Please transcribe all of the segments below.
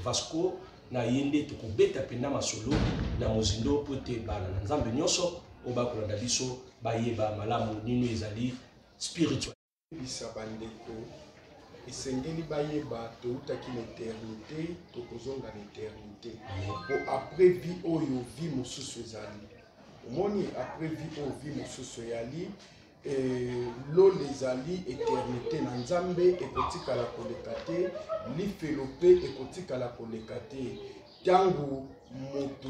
Vasco na yende to kubeta pena masolo na mozindo pote bana na nzambe nyonso oba kolanda biso bayeba malamu nino ezali spirituel bisa bandeko esengeli bayeba toutaki l'éternité tokozonga l'éternité po après vie oyo vie mosusu ezali omoni après vie oyo vie mosusu yali lolo ezali éternité na nzambe ekotikala koleka te lifelo mpe ekotikala koleka te ntango moto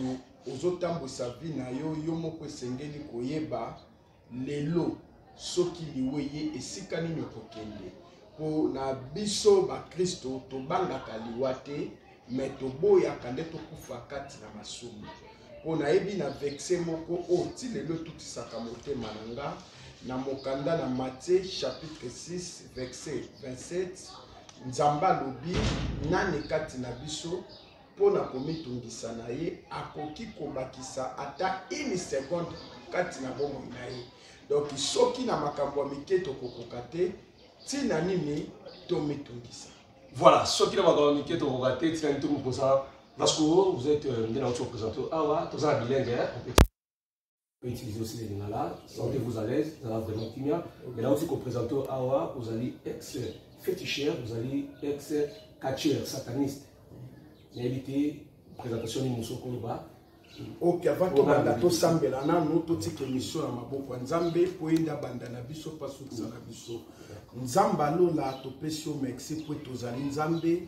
ozotambwisa vi na yo yo moko esengeli koyeba lelo soki liwe ye esika nini okokende po na biso bakristo tobangaka liwa te me toboyaka nde tokufa kati na masumu po nayebi na verse moko oyo ti lelo etutisaka motema na nga na mokanda na Matthieu chapitre 6 verset 27 nzambe alobi nani kati na biso pona komitungisa na ye akoki kobakisa ata 1 seconde kati na bomoi na ye. Donc soki na makambo ya mike tokokoka te tina nini tomitungisa. Voilà, soki na makambo ya mike tokokoka te tina nini tomitungisa parce que vous êtes ndena autre présentateur awa toza bilingue on peut utiliser aussi les lingala, sentez-vous à l'aise, ça va vraiment kimia. Et là aussi qu'on présente awa, vous allez ex-féticheur, vous allez ex-catcheur, sataniste. Mais évitez présentation de Mousso Koloba. Ok, avant de banda sambela na no to tike mission na maboko nzambe po enda banda na biso pasu na biso. Nzamba lola to pesio merci po tozali nzambe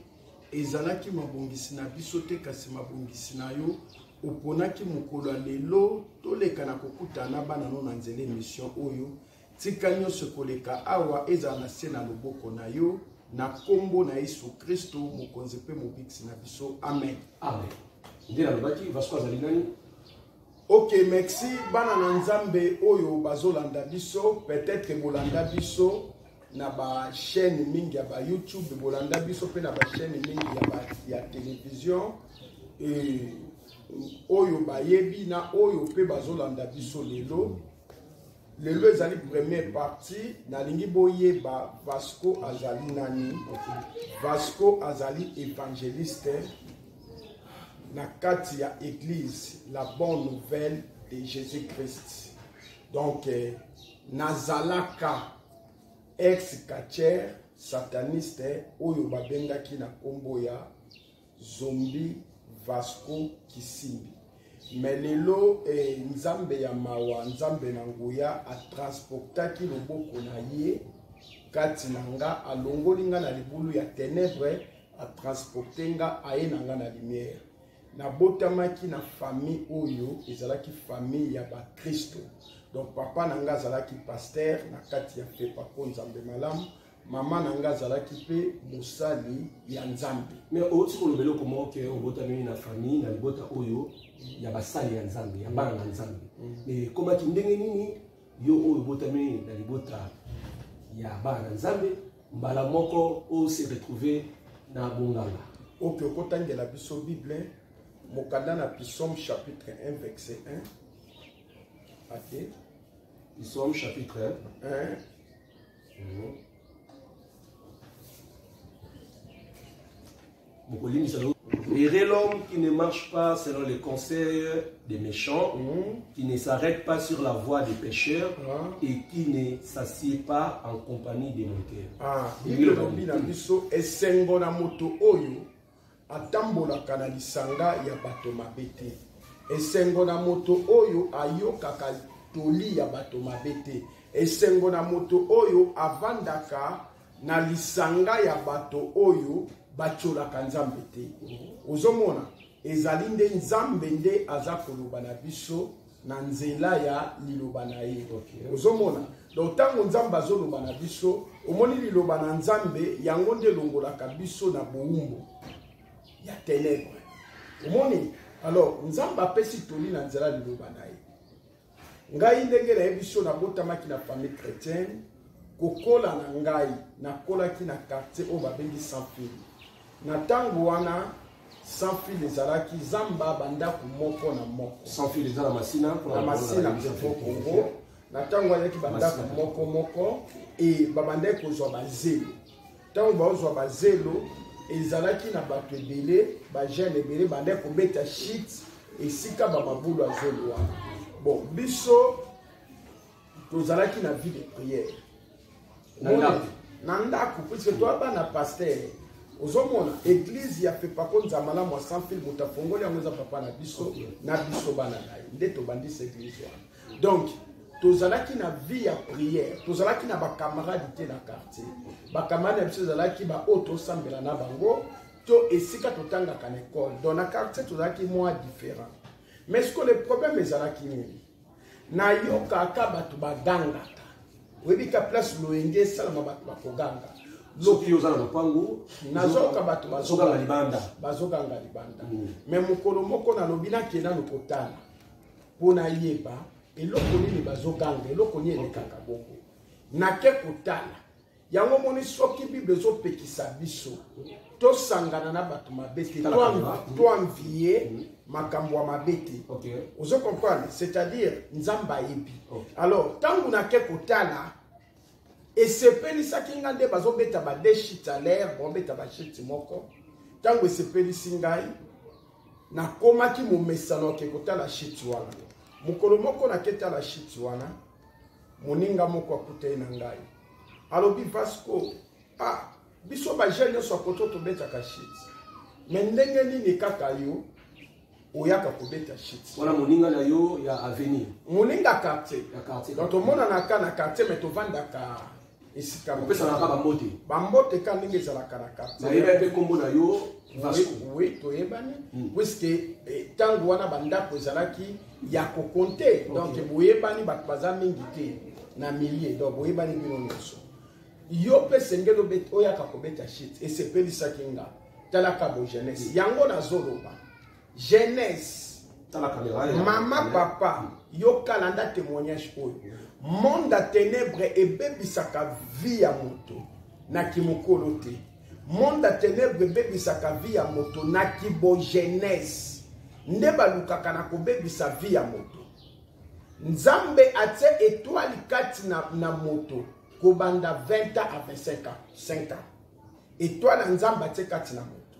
ezalaki mabongisi na biso te kasi mabongisi na yo. Oponaki mokolo lelo toleka na kokutana bana no na nzela mission oyo tika nyonso koleka awa ezala na se na loboko na yo na kombo na Yesu Kristo mokonzi pe mobikisi na biso amen. Amen. Ndela lobaki Vasco azali nani? Ok, merci bana na nzambe oyo bazolanda biso peut-être bolanda biso na ba chaîne mingi ya ba YouTube bolanda biso pe na ba chaîne mingi ya télévision et oyo bayebi na oyo pe bazolanda biso lelo ezali première partie na lingi boyeba Vasco azali nani. Vasco azali évangéliste na kati ya église la bonne nouvelle de Jésus-Christ. Donc nazalaka ex-catcher sataniste oyo babengaki na kombo ya Zombie Vasco Kisimbi. Mais lelo nzambe ya mawa nzambe na nguya a transportaki loboko na ye kati na nga alongoli nga na libulu ya ténèbres a transporter nga aye na nga na lumière. Na botamaki na famille oyo ezalaki famille ya ba Kristo. Donc papa na nga azalaki pasteur na kati ya fepa ko nzambe malamu. Maman nanga zalaki pe mosali ya nzambe. Mais aussi ko lobelo comment que obotami na famille na libota oyo ya basali ya nzambe ya bana na nzambe. Mais comment ki ndenge nini yo oyo obotami na libota ya bana na nzambe mbala moko o se retrouver na bonganga. Ok, okotangela biso Bible mokanda na Psaume chapitre 1 verset 1. OK. Psaume chapitre 1. Verrez l'homme qui ne marche pas selon les conseils des méchants, qui ne s'arrête pas sur la voie des pécheurs et qui ne s'assied pas en compagnie des moqueurs. Esengo na moto oyo atambolaka na lisanga ya bato mabe te. Esengo na moto oyo ayokaka toli ya bato mabe te. Esengo na moto oyo avandaka na lisanga ya bato oyo bacholaka nzambe te. Ozomona ezali nde nzambe nde aza koloba na biso na nzela ya liloba na ye. Ozomona donc tango nzambe azoloba na biso omoni liloba na nzambe yango nde longolaka biso na boumbo ya ténèbres. Omoni alors nzambe apesi toli na nzela liloba na ye. Ngai ndenge na biso na botamaki na famille chrétienne kokola na ngai na kolaki na quartier o babengi Saint-Fil. Na tango wana Saint-Fil ezalaki zamba bandako moko na moko. Saint-Fil ezala masina na masina pour Congo. Na tango wana ki bandako moko moko et babandeko zo bazelo. Tango bazwa bazelo ezalaki na bato ebele bagene ebele bande kobeta shit esika bamabulu azolwa. Bon biso tozalaki na vie de prière na ndako puisque toi bana pasteur ozomona église ya fait pas contre zamala moi sans fil mutafongoli yango papa na biso na biso bana na nde to bandi cette église. Donc tozalaki na vie ya prière, tozalaki na ba camarades te na quartier, ba camarades biso zalaki ba auto sambela na bango to esika totanga ka école. Dans la quartier tozalaki moins différent. Mais ce que le problème ezalaki nini na yoka ka batu baganga webi ka place loenge salama batu bakoganga soki ozala lopango nazoka batu bazoganga libanda mais mukolo moko na lobina kena lokotana pona yeba eloko nini bazoganga eloko nini elekaka boko nake kotala yango moni soki bible ezopekisa biso tosangana na batu mabete to envier makambo mabete. Vous comprenez? C'est-à-dire nzamba yebi. Alors tangu nake kotala esepeli sakinga nde bazobeta ba deshit à l'air bombeta ba shit moko tangu esepeli singai na koma ki mo mesano ke kotala shit wana mukolo moko na keta la shit wana moninga moko akute na ngai alobi Vasco biso ba jeune so koto to beta ka shit mais ndenge nini kaka yo oyaka kobeta shit wana moninga na yo ya avenir moninga quartier ya quartier quand on mona na ka na quartier mais to vanda ka esika pesa na ka ba mbote ka ndenge za la ka na quartier na yeba pe kombo na yo Vasco oui to yebani puisque tangu wana banda ko zalaki ya ko compter donc boyebani baza mingi te na milliers donc boyebani bino nyonso yo pe sengelo bet oyaka kobeta shit et c'est pelisa kinga talaka bo jeunesse yango na zoloba jeunesse maman papa yo kalanda témoignage oyo monde à ténèbres et bebisaka vie ya moto na kimokolo te monde à ténèbres bebisaka vie ya moto na kibo jeunesse nde balukaka na kobebisa vie ya moto nzambe atie étoile kati na moto kobanda 20 ans à 25 ans 5 ans étoile nzambe atie kati na moto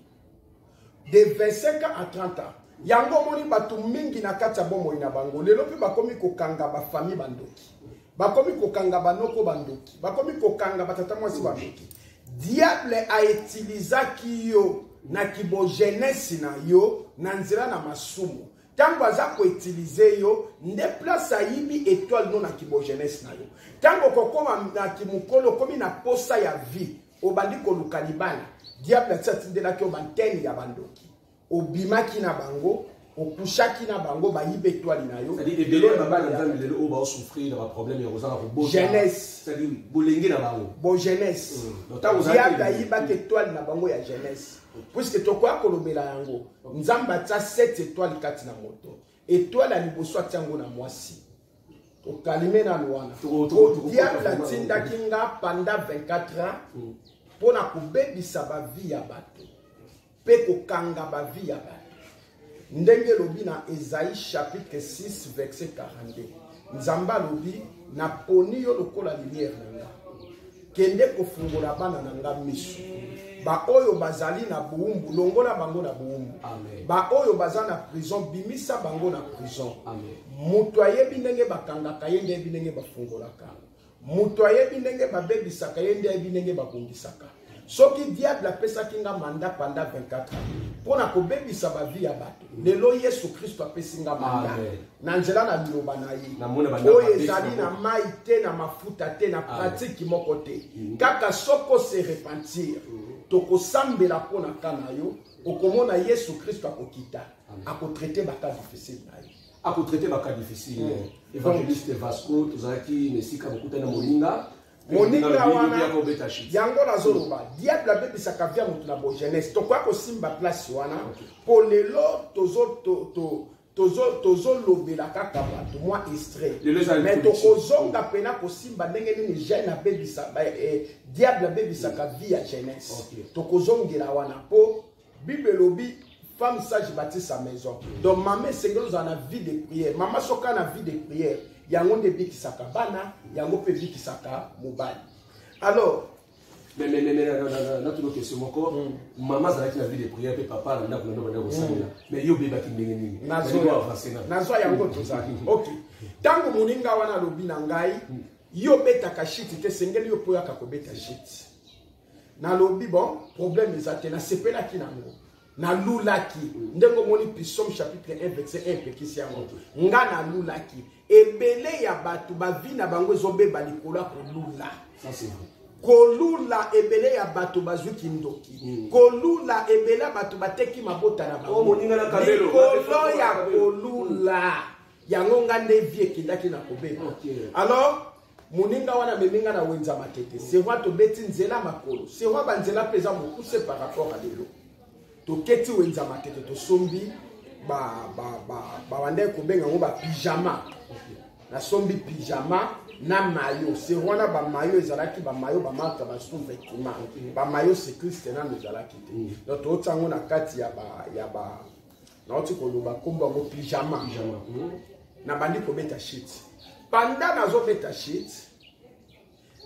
de 25 ans à 30 ans yango moni batu mingi na kati ya bomo ina bango lelo pe bakomi kokanga ba famille bandoki bakomi kokanga banoko bandoki bakomi kokanga batata mwasi bandoki diable a utilisaki yo na kibo jeunesse na yo na nzela na masumu tango aza ko utiliser yo nde place ayibi étoile no na kibo jeunesse na yo tango kokoma na kimukolo komi na posa ya vie obandi koluka libala diable atsatindelaki yo bantene ya bandoki obimaki na bango okushaki na bango bayibe étoile na yo c'est-à-dire les bébés baba na nzambe lelo o ba souffrir dans problème ya kozala ko bosa jeunesse c'est-à-dire bolenge na bango bo jeunesse diable ayibaki étoile na bango ya jeunesse puisque tokoya kolobela yango nzambe atia 7 étoiles kati na moto étoile ya liboso atiango na mwasi tokalime na lwana diable atindaki nga pendant 24 ans mpona kobebisa bavie ya bato mpe kokanga bavie ya bato ndenge lobi na Esaïe chapitre 6 verset 42 nzambe alobi naponi yo lokola lumière na nga kende kofungola bana na nga miso ba oyo bazali na buumbu longola bango na buumbu ba oyo baza na prison bimisa bango na prison mutu ayebi ndenge bakangaka ye nde ayebi ndenge bafungolaka mutu ayebi ndenge babebisaka ye nde ayebi ndenge babongisaka soki diable apesaki nga manda pendant 24 ans pona kobebisa bavie ya bato lelo Yesu Kristo apesi nga manda na nzela na liloba na ye oyo ezali na mai te na mafuta te na pratique moko te kaka soko se repentir tokosambela mpona ka na yo okomona Yesu Kristo akokita akotraite baka difficile na ye akotraite baka difficile évangéliste Vasco tozalaki mesika bokutana moninga moninga wana yango nazoloba diable abebisaka via motu na bo jeunesse tokoya kosimba place wana po lelo tozolobela kaka bato mwa extrait mais tokozonga pena kosimba ndenge nini jeune abebisa diable abebisaka vie ya jeunesse tokozongela wana po bible elobi femme sage bâtit sa maison donc mama esengeli ozala na vie de prière mama soka na vie de prière yango nde bikisaka bana yango pe bikisaka mobali alors Mais na tout question moko maman zalaki na vie de prière pe papa na ndako na ndako na kosala mais yo beba ki ndenge nini nazo yango tozali OK tango moninga wana lobi na ngai yo betaka shit te sengeli yo poya ka ko beta shit na lobi bon problème ezate na sepela ki nango na lulaki ndengo moni Psaume chapitre 1 verset 1 pekisi yango nga na lulaki ebele ya batu bavi na bango ezobeba likolo ko lula ça c'est vrai kolula ebele ya bato bazuki ndoki kolula ebele ya bato bateki mabota na bango likolo ya kolula yango nga nde vie ekendaki na kobeba alors moninga wana meminga na wenza matete c'est roi tobeti nzela makolo c'est roi banzela pesa mokuse par rapport à lelo toketi wenza matete tosombi bawande kobenga ngo ba pyjama na sombi pyjama na mayo c'est wana ba mayo ezalaki ba mayo ba marque ba sous-vêtements ba mayo c'est Christ na ezalaki te donc otsango na kati ya ba na oti ko loba komba ngo pyjama na bandi ko beta shit pendant nazo beta shit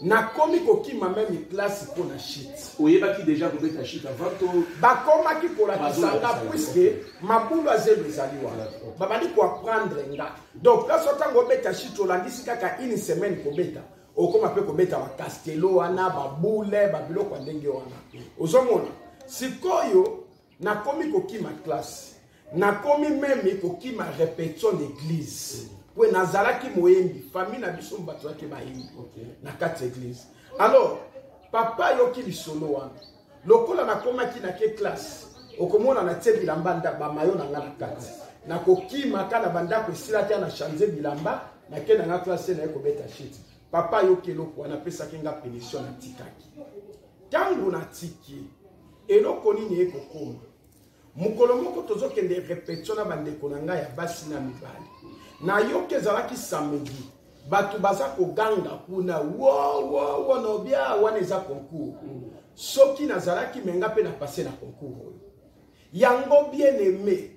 na komi ko kima même classe pour na shit oyebaki déjà ko beta shit avant to ba koma ki ko la kisanga puisque mabulu azelo ezali wana ba bandi ko apprendre nga donc là sotango beta shit olandisi kaka une semaine ko beta okoma pe ko beta ba castello wana ba boule ba biloko ndenge wana ozomona sikoyo na komi ko kima classe na komi même ko kima répétition d'église pour nazalaki moyembi famille na biso bato yake bayimbi na kati église alors papa yoki lisolo wana lokola na komaki na ke classe okomona na tie bilamba nda ba mayo na ngana kati na kokima kana banda ko silata na changer bilamba na ke na classe na ko beta shit papa yoki loko wana pesa kinga pénition na tikaki tangu na tiki eloko nini ekokoma mukolo moko tozokende répétition na bandeko na ngai ya basi na mibali na yoke zalaki samedi batu baza ko ganga kuna wo no bia wana eza concours soki nazalaki menga pe na passer na concours yango bien aimé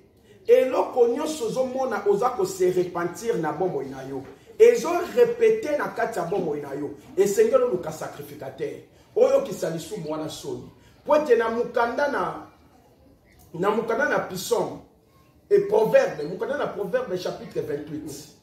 eloko nyonso zomona oza ko se repentir na bombo ina yo ezo répéter na kati ya bombo ina yo esengelo luka sacrificateur oyo kisalisu mwana soni pote na mukanda na Psaume et Proverbe, Proverbe chapitre 28.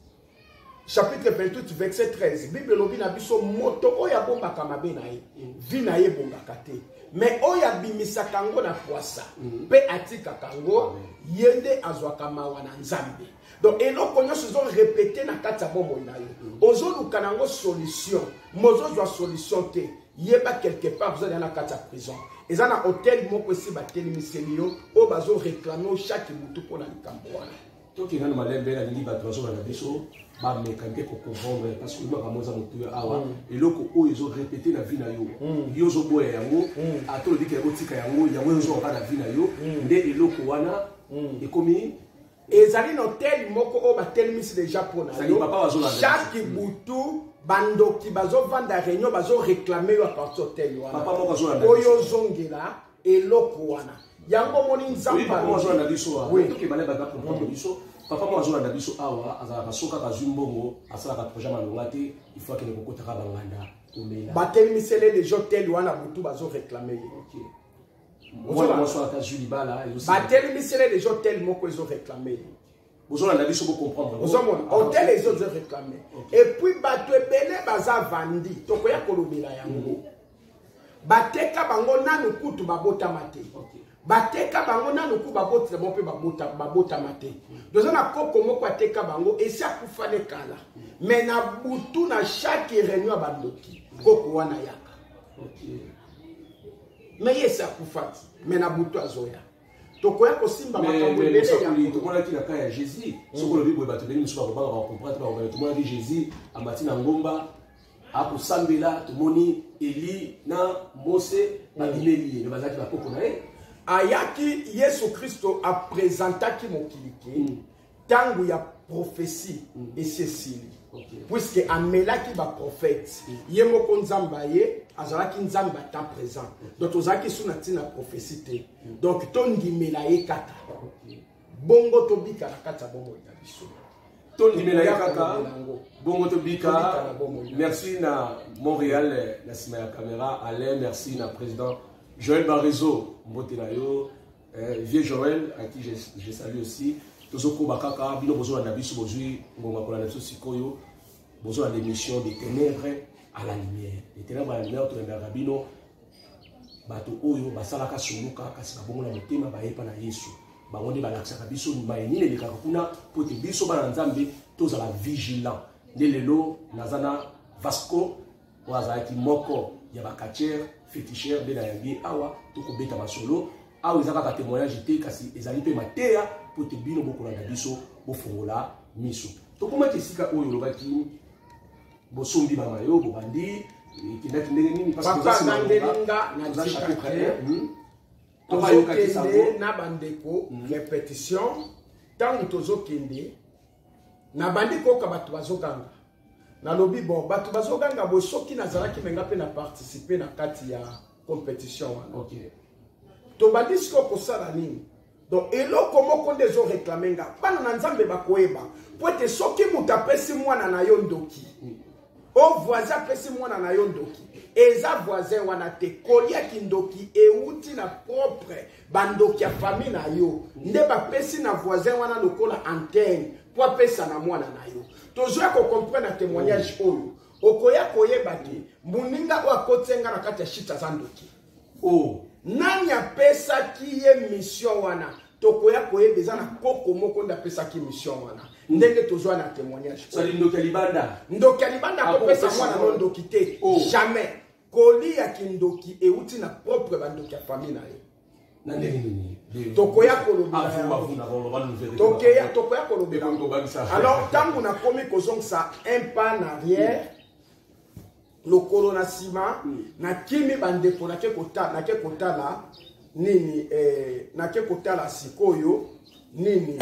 Chapitre 28, verset 13. Bible lobi na biso moto oya bomba kamabe na ye. Vi na ye bomba kate. Mais oya bimisa kango na poisa. Pe atika kango yende azwa kamawa na nzambe. Donc eloko nyonso zo répéter na kati ya bombo na yo. Ozo luka nango solution. Mozo zwa solution te. Yeba quelque part vous allez na kati ya prison. Et ça na hôtel moko esi bateli miselio o bazo réclamer chaque butu pour na likambo wana. To ki ngana malembe na ngi bato bazo na biso ba mécanique pour comprendre parce que ba moza mutu awa eloko o izo répéter na vie na yo. Yo zo boya yango atolo dike botika yango yango zo ka na vie na yo nde eloko wana ekomi ezali na hôtel moko o bateli misi déjà pour na yo. Chaque butu bandoki bazo vanda réunion bazo réclamer yo à partir hôtel wana. Papa moko zo na oyo zongela eloko wana. Yango moni nzamba mo zo na biso. Oui, to ke bale ba comprendre biso. Papa mo zo na biso awa azala basoka ka zumbongo asala ka projet malonga te il faut que ne kokota ka banganda omela. Bateli misele les hôtels wana butu bazo réclamer. OK. Moi so ka Julie bala et aussi. Bateli misele les hôtels moko ils ont réclamé. Vous avez dit pour comprendre. Vous avez hôtel les autres réclamé. Et puis bato ebele baza vandi. Toko ya kolobela yango. Bateka bango nanu kutu babota mate. Bateka bango nanu ku babota mo pe babota mate. Doza na koko moko ateka bango esi akufane kala. Mais na butu na chaque réunion bandoki. Koko wana yaka. Mais yesa akufati. Mais na butu azoya. Tokoya kosimba makambo ebele ya tokola ki na ka ya Jésus soko le bible bato beni musu ba comprendre ba tokola ki Jésus amati na ngomba akusambela tomoni Eli na Mose na Bileli ne bazaki ba poko na ye ayaki Yesu Kristo a présentaki mokiliki tangu ya prophétie et Cécile puisque amelaki ba prophète ye moko nzamba ye azalaki nzamba temps présent donc ozaki suna tina prophétie te donc tondimela ye kata bongo tobika na kata bongo ya biso Tony Melayakaka, Bongoto Bika, merci na Montréal, la Simaya Caméra, Alain, merci na président Joël Barizo, Mbotelayo, vieux Joël, à qui je salue aussi. Tozoko Bakaka, Bino Bozo Anabisu Bozui, Ngomakola Naso Sikoyo, Bozo à l'émission des ténèbres à la lumière. Les ténèbres à la lumière, tu es Bino, Bato Oyo, Basalaka Suluka, Kasabonga Motema, Baepa na Yesu. Bangonde balakisaka biso maini le kakuna pour te biso bananzambe tous à la vigilant nelelo nazana Vasco wazaki moko ya bakacher féticheur de la yangi awa to ko beta masolo awa ezaka ka témoignage te kasi ezali pe mateya pour te bino boko na biso bo fongola miso to kuma kisika oyo lobaki bo sombi ba mayo bo bandi kinaki ndenge nini parce que ça na chapitre tozokende na bandeko répétition ntango tozokende na bandeko ka bato bazoganga nalobi bon bato bazoganga bo soki nazalaki menga pe na participer na kati ya compétition wana okay tobandi siko kosala nini donc eloko moko nde ezo réclame nga bana na nzambe bakoyeba po ete soki moto apesi mwana na yo ndoki o voisin apesi mwana na yo ndoki eza voisin wana te koliaki ndoki euti na propre bandoki ya famille na yo nde bapesi na voisin wana lokola antenne po apesa na mwana na yo tozoya kocomprendre na témoignage oyo okoya koyeba te moninga oyo akotenga na kati ya shita za ndoki nani apesaki ye mission wana tokoya koyeba eza na koko moko nde apesaki mission wana ndenge tozwa na témoignage ndoki ya libanda akopesa mwana no ndoki te jamais kolia kindoki euti na propre bandoki ya famille na yo tokoya kolobela tokoya kolobela alors ntango nakomi kozongisa un pas en arrière lokolo na nsima nakimi bandeko nake kotala nini nake kotala sikoyo nini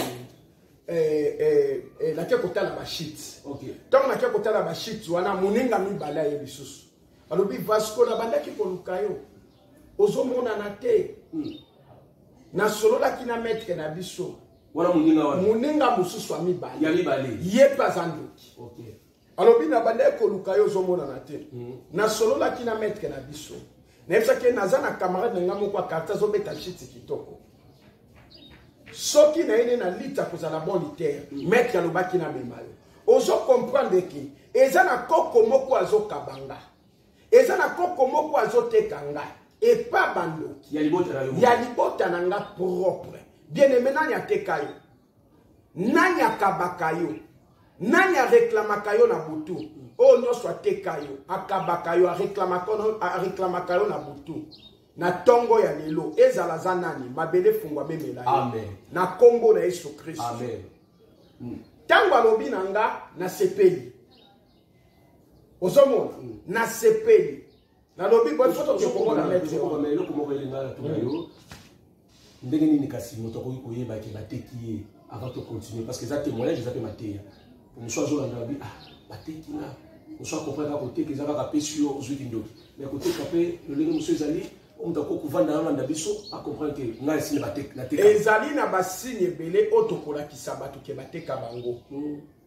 nake kotala bashit ntango nake kotala bashit wana moninga mibale aye lisusu alobi Vasco na bandaki koluka yo ozomonana te nasololaki na maître na biso wana moninga mosusu ya mibale ye mpe aza ndoki alobi na bandaki koluka yo ozomonana te nasololaki na maître na biso nayebisaki naza na camarade na nga moko akarta azobeta shiti kitoko soki na ye nde na lita kozala bon litere maître alobaki na mema yo ozokomprendre ke eza na koko moko azokabanga eza na koko moko azoteka ngai epa bandoki ya libota na nga propre bien aimé nani ateka yo nani akabaka yo nani areklamaka yo na butu oyo nyonso ateka yo akabaka yo areklamaka yo na butu na tongo ya lelo ezala za nani mabele fungwa memela yo na kombo na Yesu Kristo ntango alobi na nga na sepeli osomona na sepeli nalobi bo foto kekomona maître eloko moko elinga na tuna yo ndenge nini kasi moto akoki koyeba ke bateki ye avant de continuer parce que ça témoignage eza mpe mateya mosu azolanda babi bateki nga mosu akomprendre kaka koteka eza kaka pesi yo ozwiki ndoki mais koteka mpe lolenge mosu ezali omutu akoki kovanda nalanda biso akomprendre ke ngai esili nateka ezali na basigne ebele oyo tokolakisa bato ke bateka bango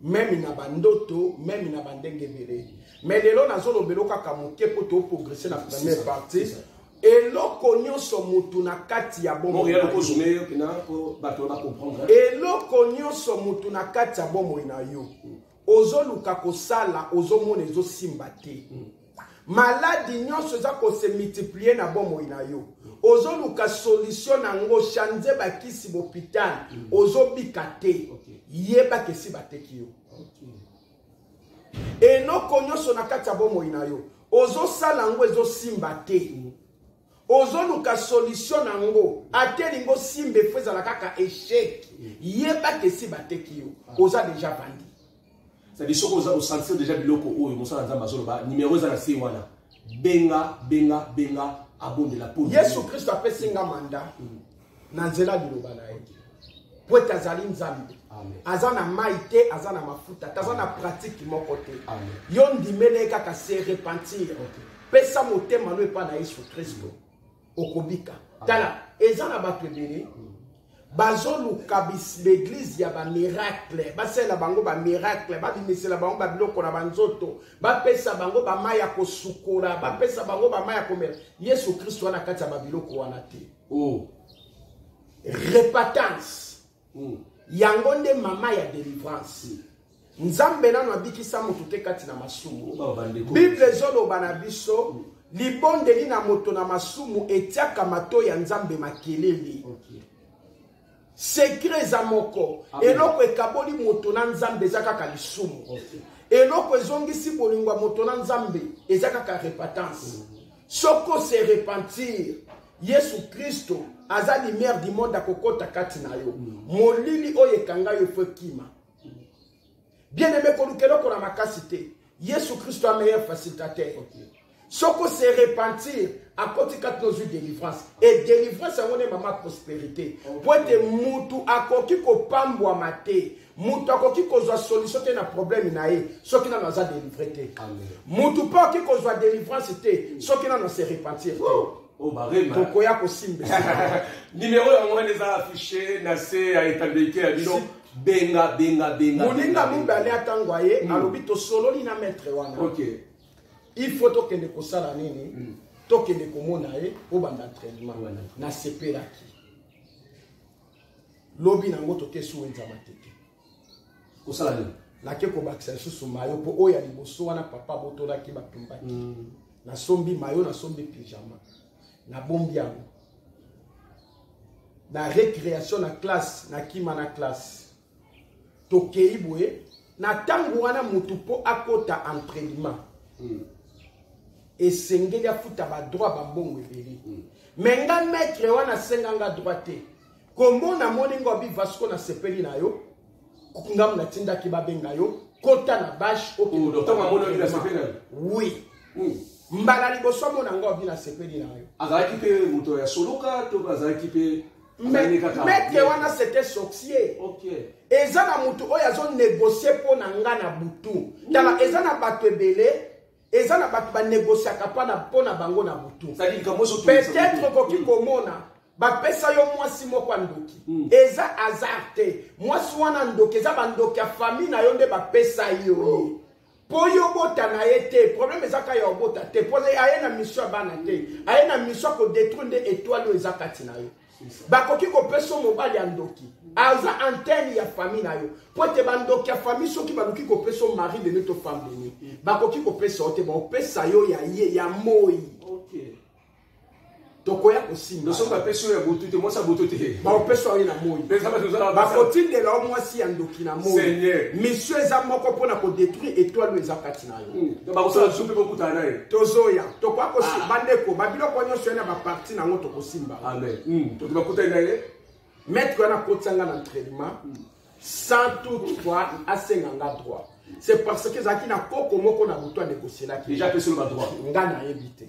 même na bandoto même na bandenge ebele mais lelo nazolobela kaka moke mpo toprogresse na première partie eloko nyonso mutu na kati ya bomoi eloko nyonso mutu na kati ya bomoi na yo ozoluka kosala ozomona ezosimba te maladi nyonso eza kose multiplier na bomoi na yo ozoluka solution nango chanze bakisi bopital ozobika te yeba kesi bateki yo eloko nyonso na kati ya bomoi na yo ozosala ngo ezosimba te ozoluka solution nango atelingo simbe fezala kaka échec yeba kesi bateki yo oza déjà bandi ça dit soko oza sentir déjà biloko oyo mosala nzamba zoloba numéro za na si wana benga abonde la peau Yesu Kristo apesi nga manda na nzela liloba na ye po ete azali nzambe aza na mai te aza na mafuta taza na pratique moko te yo ndimele kaka se repentir pesa motema no epa na Yesu Kristo okobika tala eza na bato ebele bazoluka l'église ya ba miracle basela bango ba miracle babimisela bango ba biloko na banzoto bapesa bango ba maya kosukola bapesa bango ba maya komela Yesu Kristo wana kati ya ba biloko wana te. Oh, repentance yango nde mama ya délivrance. Nzambe nano abikisa mutu te kati na masumu. Bible ezoloba na biso libondeli na moto na masumu etiaka mato ya Nzambe makelele. Secret za moko eloko ekaboli moto na Nzambe ezaka ka lisumu. Eloko ezongisi bolingwa moto na Nzambe ezaka ka repentance. Soko se repentir Yesu Kristo aza lumière du monde akokota kati na yo. Molili oyo ekanga yo fekima. Bien-aimé kolukelo kona makasi te. Yesu Kristo a meilleur facilitateur. Soko se repentir à côté de nos yeux délivrance. Et délivrance c'est une maman prospérité. Pour être mutu akoki ko pambwa mate. Mutu akoki ko zwa solution te na problème na ye. Soki na naza délivré te. Mutu pa ki ko zwa délivrance te. Soki na se repentir. Oh barema. Tokoya ko simbe. Numéro ya mwana eza affiché na se a établi à bino. Benga. Moninga mubale atangwa ye alobi to solo li na maître wana. OK. Il faut tokende kosala nini? Tokende komona ye o banda entraînement na sepelaki. Lobi nango tokesu wenza matete. Kosala nini? Na ke ko bakisa susu mayo po oya liboso wana papa botola ki batumbaki. Na sombi mayo na sombi pyjama. Na bombi yango. Na récréation na classe na kima na classe. Tokei boye na tangu wana mutu po akota entraînement. Et sengeli afuta ba droit ba bongo ebeli. Menga maître wana senganga droite. Kombo na moningo bi Vasco na sepeli na yo. Ngam na tinda ki babenga yo. Kota na bash o docteur mamono bi na sepeli na yo. Oui. Mbala liboso mo na ngo bi na sepeli na yo. Azaki pe muto ya soluka to azaki pe maître wana c'était sorcier. OK. Eza na mutu oyo azo négocier po na nga na butu. Tala eza na bato ebele. Eza na bato ba négocier kapana po na bango na butu. Peut-être koki komona ba pesa yo mwasi moko andoki. Eza hasard te. Mwasi wana ndoki eza bandoki ya famille na yo nde ba pesa yo. Po yo bota na ye te. Problème eza ka yo bota te. Po aye na mission bana te. Aye na mission ko détruire nde étoile eza kati na yo. Bakoki ko peso mobali andoki. Aza antenne ya famille na yo. Po te bandoki ya famille soki baluki ko peso mari de notre femme beni. Bakoki ko peso te ba pesa yo ya ye ya moi. OK. Tokoya ko simba. Nous sommes peso ya butu te moi sa butu te. Ba peso yo na moi. Bakoti de la moi si andoki na moi. Seigneur. Monsieur eza moko pona ko détruire étoile eza kati na yo. Ba ko sa soupe beaucoup ta na ye. Tozoya. Tokoya ko simba ndeko babilo ko nyonso na ba parti na ngoto ko simba. Amen. To ba kuta na ye. Maître wana kotsanga na entraînement sans toutefois asenganga droit. C'est parce que zaki na koko moko na buto négocier là déjà pe sur le droit. Ngana yebite.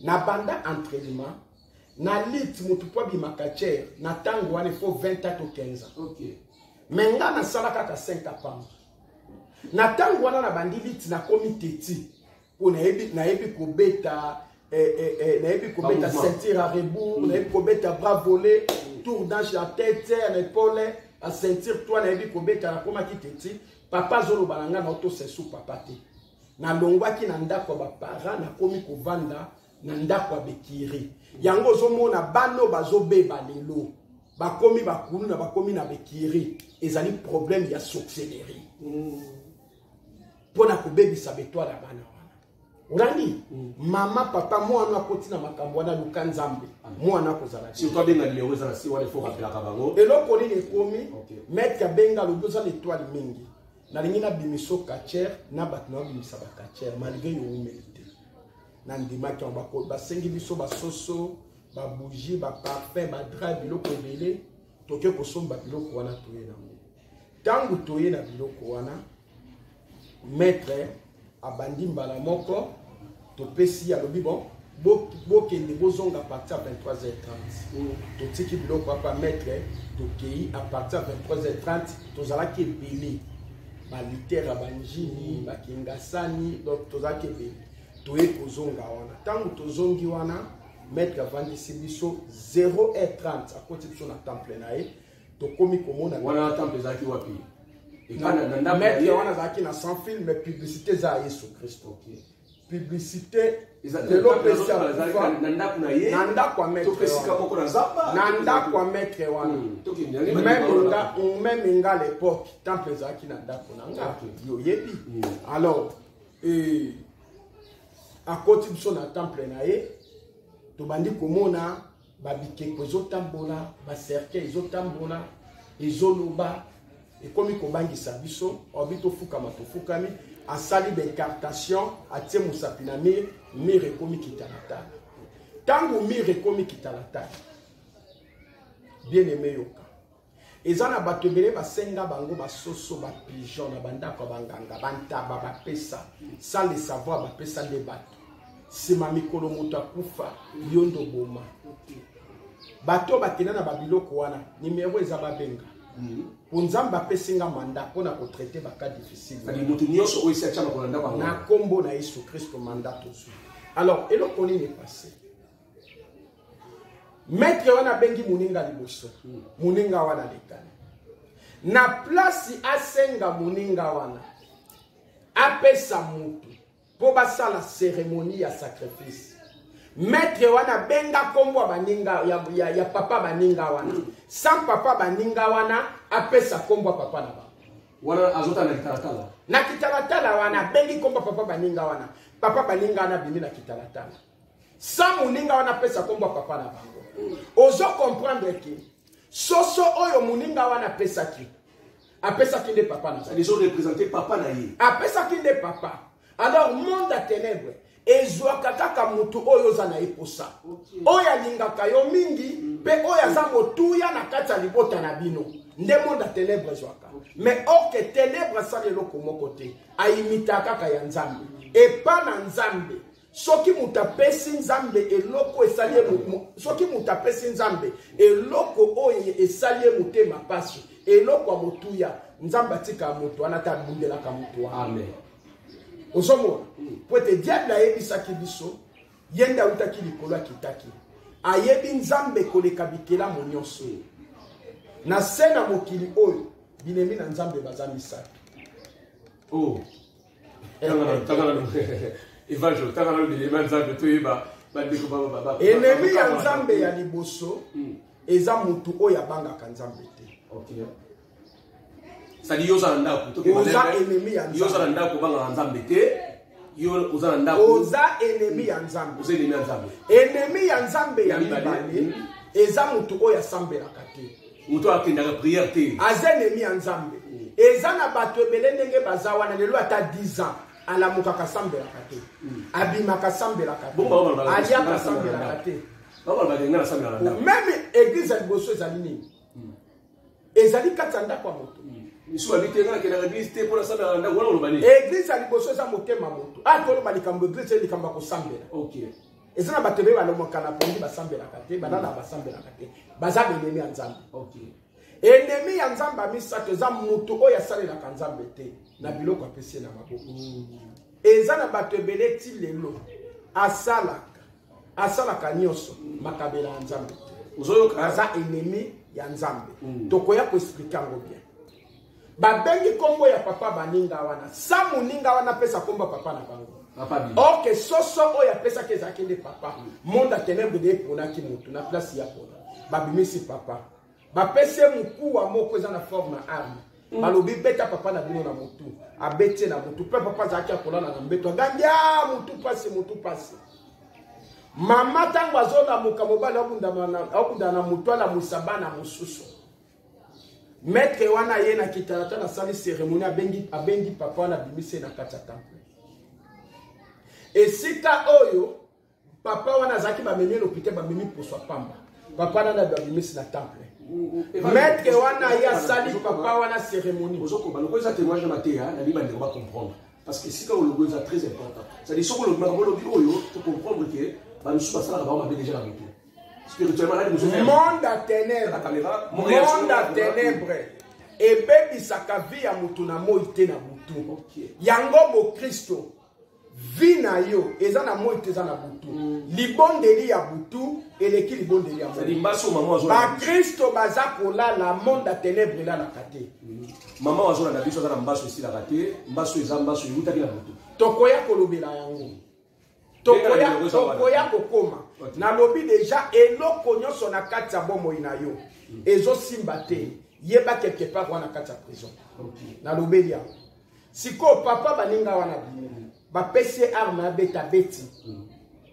Na banda entraînement na lit mutu po bi makacher na tango wana faut 20 à 15 ans. OK. Mais ngana sala kaka 5 ans. Na tango wana na bandi lit na comité ti. Ko na yebi ko beta na yebi ko beta ceinture à rebours, na yebi ko beta bras volés, tour d'ange la tête, l'épaule, à ceinture toi na yebi ko beta na koma ki teti. Papa zolo balanga na auto sesu papa te. Na longwa ki na ndako ba parents na komi ko vanda na ndako bekiri. Yango zo mona bano bazo beba lelo. Ba komi ba kunu na ba komi na bekiri. Ezali problème ya sorcellerie. Pona ko bebi sa betwa la bana. Urani mama papa mwana koti na makambo na luka nzambe mwana kozala si to benga numéro za si wana faut rappeler ka bango eloko ni ekomi mettre benga lubuza l'étoile mingi na lingi na bimiso kacher na batna bimisa ba kacher malgré yo humilité na ndima ki on ba sengi biso ba soso ba bougie ba parfum ba drap biloko belé toke ko somba biloko wana toye na mo tangu toye na biloko wana maître abandi mbala moko to pesi ya lobi bon bokende bozonga à partir de 23h30 to tiki biloko pa maître to kei à partir de 23h30 to zala ki belé ba litera banjini ba kingasani donc to zala ki belé to e kozonga wana tangu to zongi wana maître avandisi biso 0h30 à côté de son temple nae to komi komona wana temple zaki wapi maître wana zaki na sans film mais publicité za Yesu Christ. Publicité de l'opération nanda kwa maître même à l'époque temple zaki nanda konanga yo yebi. Alors à côté de son temple nae to bandi komona babike ko zotambola ba cercle zotambola ezoloba et comme kobangisa biso obito fukama to fukami asali d'incartation atie musapina mir ekomi kitalata tango mir ekomi kitalata bien aimé yoka ezana batobele basenga bango basoso ba pigeon na bandako banganga bantaba bapesa sans le savoir bapesa de bato sima mikolo moto akufa yondo boma bato bakena na babiloko wana numéro eza babenga pour nzambe apesinga mandat pona ko traiter ba cas difficile bali mutu nyonso oyo sia chama kolanda bango na kombo na Yesu Christ mandat tozu. Alors eloko nini passé maître wana bengi muninga liboso muninga wana lekani na place asenga muninga wana apesa mutu po basala cérémonie ya sacrifice. Maître wana benga kombo baninga ya papa baninga wana sans papa baninga wana apesa kombo papa na ba wana azota na kitalatala wana bengi kombo papa baninga wana bimi na kitalatala sans muninga wana apesa kombo papa na bango. Ozo comprendre que soso oyo muninga wana apesa ki nde papa na ils ont représenté papa na ye apesa ki nde papa. Alors monde à ténèbres ezwaka kaka mutu oyo za na eposa oyo alingaka yo mingi pe oyo aza motuya na kati ya libota na bino nde monde ya ténèbres ezwaka. Mais oke ténèbres asali eloko moko te ayimita kaka ya nzambe epa na nzambe soki mutu apesi nzambe eloko esali soki mutu apesi nzambe eloko oyo esali ye motema pasi eloko ya motuya nzambe atika motu wana ata abundelaka motu wana. Amen. Osomo pour te diable ayebisaki biso yenda utaki likolo akitaki ayebi nzambe koleka bikela monyoso na sena mokili oyo binemi na nzambe baza misato. Oh tangana évangile tangana bilema nzambe toyeba bandeko baba enemi ya nzambe ya liboso eza mutu oyo abangaka nzambe te. OK sali yoza ndako to oza ennemi ya nzambe yoza ndako banga nzambe te yo oza ndako oza ennemi ya nzambe oza ennemi ya nzambe ennemi ya nzambe ya mibale eza mutu oyo asambelaka te mutu akendaka prière te aza ennemi ya nzambe eza na bato ebele ndenge baza wana lelo ata 10 ans alamukaka asambelaka te abimaka asambelaka te aliaka asambelaka te même église ya liboso ezali nini ezali kati ya ndako ya moto. Église à liboso eza motema moto atoloba likambo église likambo kosambela. Eza na bato be balomaka na pondi basambelaka te banana basambelaka te baza ennemi ya nzambe. Ennemi ya nzambe misato eza moto oyo asalelaka nzambe te na biloko apesi na maboko. Eza na bato ebele ti lelo asalaka nyonso makabela ya nzambe te aza ennemi ya nzambe. Tokoya ko expliquer ngo bien babengi kombo ya papa baninga wana sa muninga wana pesa kombo papa na bango. Ok soso oyo pesa ke zakende papa monde a ténèbres de pona ki mutu na place ya pona babimisi papa bapese mukuwa moko eza na forme na arme balobi beta papa na bino na mutu abete na mutu pe papa zaki akolana na mbeto gambia mutu pasi mama tango azona muka mobali okunda na mutu ala musaba na mususu. Maître wana ye na kitalata na sali cérémonie abengi papa wana bimise na kati ya temple. Esika oyo papa wana zaki bamemi l'hôpital bamemi poswa pamba papa wana bimise na temple. Maître wana ya sali papa wana cérémonie ozoko baloko eza témoignage matéa na liba ndeko ba comprendre parce que sika logo eza très important. Ça dit soko logo makabolo oyo to comprendre que ba nusu basala ba mabe déjà na mutu. Monde à ténèbres, monde à ténèbres, et bébé saka vie à mutu na moïté na mutu. Yango mo Christo, vie na yo eza na moi eza na butu libondeli ya butu eleki libondeli ya moi ba Kristo baza kolala monde ya ténèbres la kate maman wazona na biso za na mbaso esi la kate mbaso eza mbaso yutaki na butu tokoya kolobela yango tokoya kokoma nalobi déjà eloko nyonso na kati ya bomoi na yo ezosimba te yeba quelque part wana kati ya prison nalobeli yango siko papa baninga wana bapesi arme abeta beti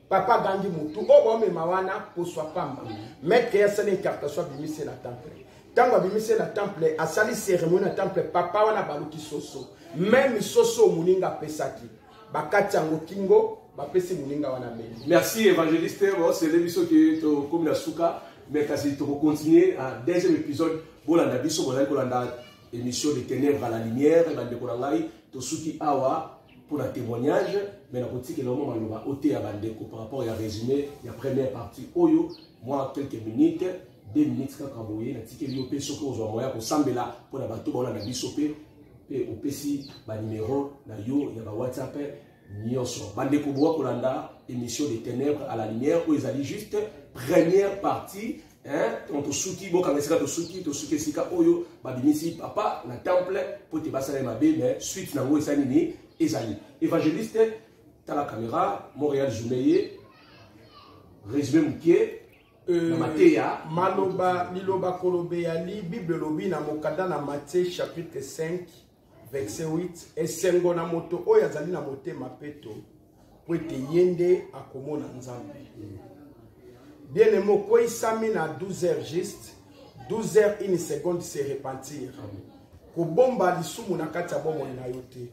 papa gangi mutu o bomema wana poswa pamba maître ya sala incartation bimise na temple tango bimise na temple asali cérémonie na temple papa wana baluki soso même soso muninga pesaki bakati yango kingo bapesi muninga wana meli. Merci évangéliste, bon c'est l'émission qui to comme la souka mais kasi to continuer à deuxième épisode bolanda biso bolanda kolanda émission de ténèbres à la lumière bande kolangai to suki awa pour un témoignage, mais la politique est normalement au thé à Bandeko par rapport à résumé, la première partie, Oyo, moi quelques minutes, 2 minutes quand Kamboye, la tique lié au PC, aux moyens pour Sambela, pour la bateau, on a bisopé, et au PC, ma numéro, la yo, il y a WhatsApp, Nyonso. Bandeko Bois Kolanda, émission des ténèbres à la lumière, où ils allaient juste première partie, hein, on te souki, bon, quand on te souki, sika, Oyo, babimisi, papa, la temple, pour te passer ma bé, mais suite, nango, et ça, nini, Ezali. Évangéliste, tu as la caméra, Montréal Joumeye, résumé Mouké, Matéa, Maloba, Liloba Kolobeyali, Bible Lobi, na Mokada na Matthieu chapitre 5, verset 8, et Sengo na moto, Oyazali na mote mapeto, pour te yende à Komo na Nzambe. Bien le mot, quoi sami na 12h juste, 12h 1 seconde se repentir. Kobomba lisumu na kati ya bomo na yote.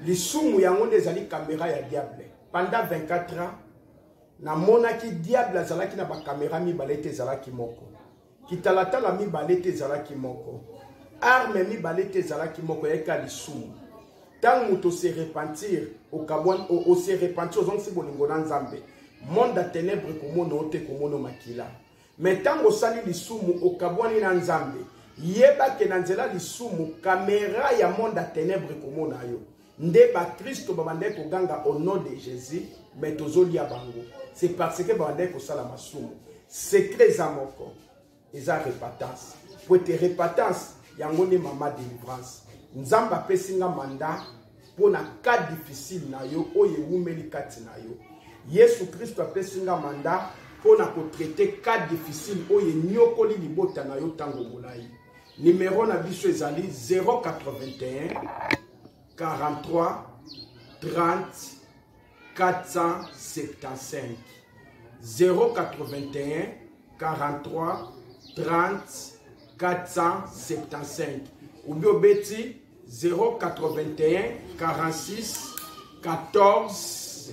Lisumu yango ezali caméra ya diable. Pendant 24 ans, na monaki diable azalaki na ba caméra mibalete ezalaki moko. Kitalatala mibalete ezalaki moko. Arme mibalete ezalaki moko yeka lisumu. Tant muto se repentir au se repentir aux onsi bolingo na Nzambe. Monde à ténèbres komono ote komono makila. Mais tant osali lisumu okabwani na Nzambe. Yeba ke na nzela lisumu caméra ya monde à ténèbres komona yo. Nde ba Kristo babande ko ganga au nom de Jésus mais tozoli abango c'est parce que babande ko sala masumu secret za moko eza repentance pour te repentance yango ni mama délivrance nzamba pesinga manda pour na cas difficile na yo oye wumeli kati na yo Yesu Kristo pesinga manda pour na ko traiter cas difficile oye nyokoli libota na yo tango molai numéro na biso ezali 081 43 30 475 081 43 30 475 ou bien beti 081 46 14